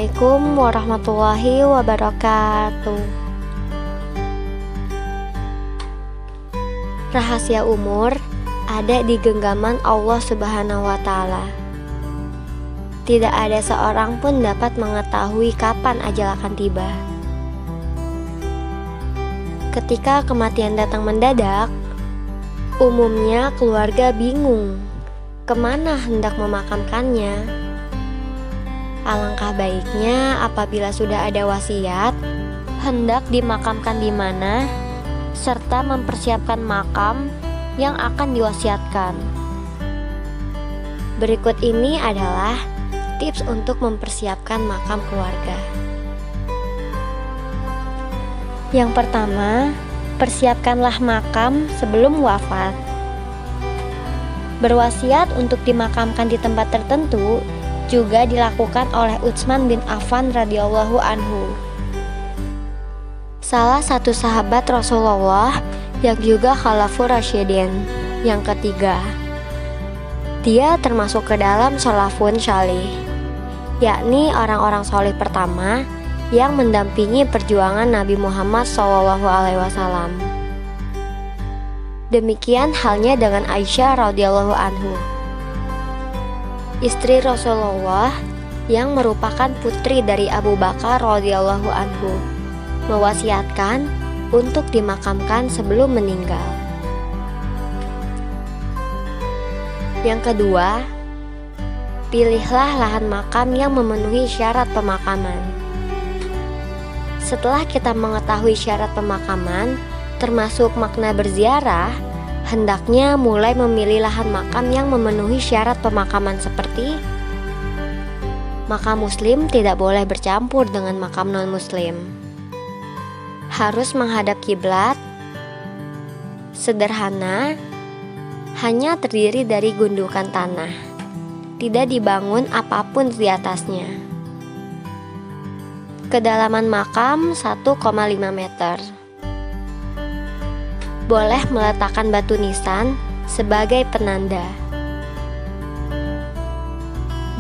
Assalamualaikum warahmatullahi wabarakatuh. Rahasia umur ada di genggaman Allah Subhanahu wa Ta'ala. Tidak ada seorang pun dapat mengetahui kapan ajal akan tiba. Ketika kematian datang mendadak, umumnya keluarga bingung kemana hendak memakamkannya. Alangkah baiknya apabila sudah ada wasiat, hendak dimakamkan di mana, serta mempersiapkan makam yang akan diwasiatkan. Berikut ini adalah tips untuk mempersiapkan makam keluarga. Yang pertama, persiapkanlah makam sebelum wafat. Berwasiat untuk dimakamkan di tempat tertentu juga dilakukan oleh Utsman bin Affan radhiyallahu anhu, salah satu sahabat Rasulullah yang juga Khalafur Rasyidin yang ketiga. Dia termasuk ke dalam Salafun Shalih, yakni orang-orang soleh pertama yang mendampingi perjuangan Nabi Muhammad SAW. Demikian halnya dengan Aisyah radhiyallahu anhu, istri Rasulullah yang merupakan putri dari Abu Bakar radhiyallahu anhu, mewasiatkan untuk dimakamkan sebelum meninggal. Yang kedua, pilihlah lahan makam yang memenuhi syarat pemakaman. Setelah kita mengetahui syarat pemakaman, termasuk makna berziarah, hendaknya mulai memilih lahan makam yang memenuhi syarat pemakaman seperti makam muslim tidak boleh bercampur dengan makam non-muslim, harus menghadap kiblat, sederhana, hanya terdiri dari gundukan tanah, tidak dibangun apapun di atasnya. Kedalaman makam 1,5 meter. Boleh meletakkan batu nisan sebagai penanda.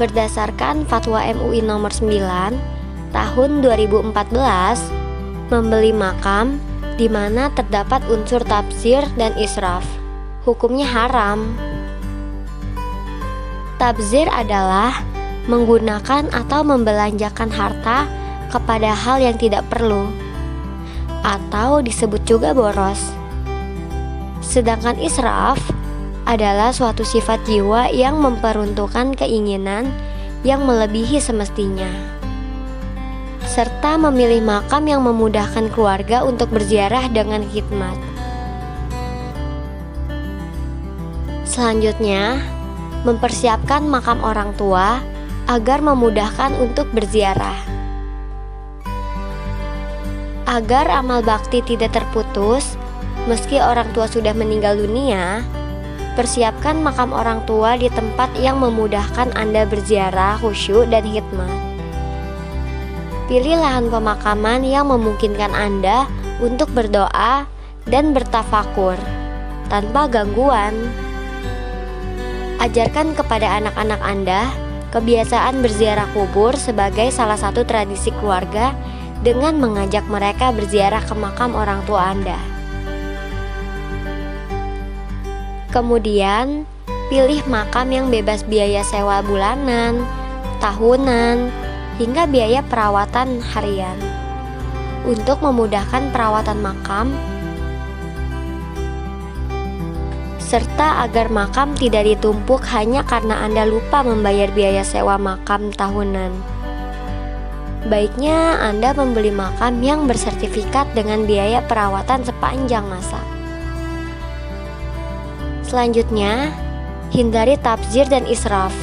Berdasarkan Fatwa MUI nomor 9 tahun 2014, membeli makam di mana terdapat unsur tabzir dan israf, hukumnya haram. Tabzir adalah menggunakan atau membelanjakan harta kepada hal yang tidak perlu, atau disebut juga boros. Sedangkan israf adalah suatu sifat jiwa yang memperuntukkan keinginan yang melebihi semestinya, serta memilih makam yang memudahkan keluarga untuk berziarah dengan khidmat. Selanjutnya, mempersiapkan makam orang tua agar memudahkan untuk berziarah. Agar amal bakti tidak terputus, meski orang tua sudah meninggal dunia, persiapkan makam orang tua di tempat yang memudahkan Anda berziarah khusyuk dan hikmat. Pilih lahan pemakaman yang memungkinkan Anda untuk berdoa dan bertafakur tanpa gangguan. Ajarkan kepada anak-anak Anda kebiasaan berziarah kubur sebagai salah satu tradisi keluarga dengan mengajak mereka berziarah ke makam orang tua Anda. Kemudian, pilih makam yang bebas biaya sewa bulanan, tahunan, hingga biaya perawatan harian. Untuk memudahkan perawatan makam, serta agar makam tidak ditumpuk hanya karena Anda lupa membayar biaya sewa makam tahunan, baiknya Anda membeli makam yang bersertifikat dengan biaya perawatan sepanjang masa. Selanjutnya, hindari tabzir dan israf.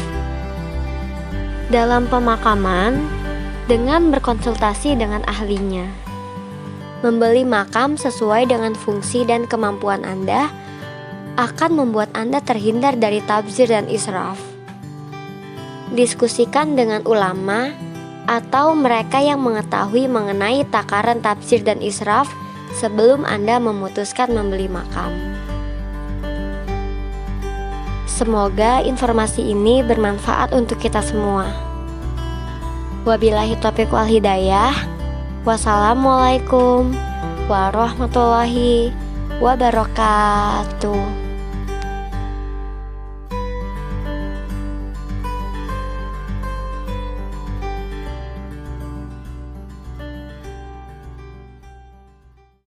Dalam pemakaman, dengan berkonsultasi dengan ahlinya. Membeli makam sesuai dengan fungsi dan kemampuan Anda akan membuat Anda terhindar dari tabzir dan israf. Diskusikan dengan ulama atau mereka yang mengetahui mengenai takaran tabzir dan israf sebelum Anda memutuskan membeli makam. Semoga informasi ini bermanfaat untuk kita semua. Wabillahi taufiq wal hidayah. Wassalamualaikum warahmatullahi wabarakatuh.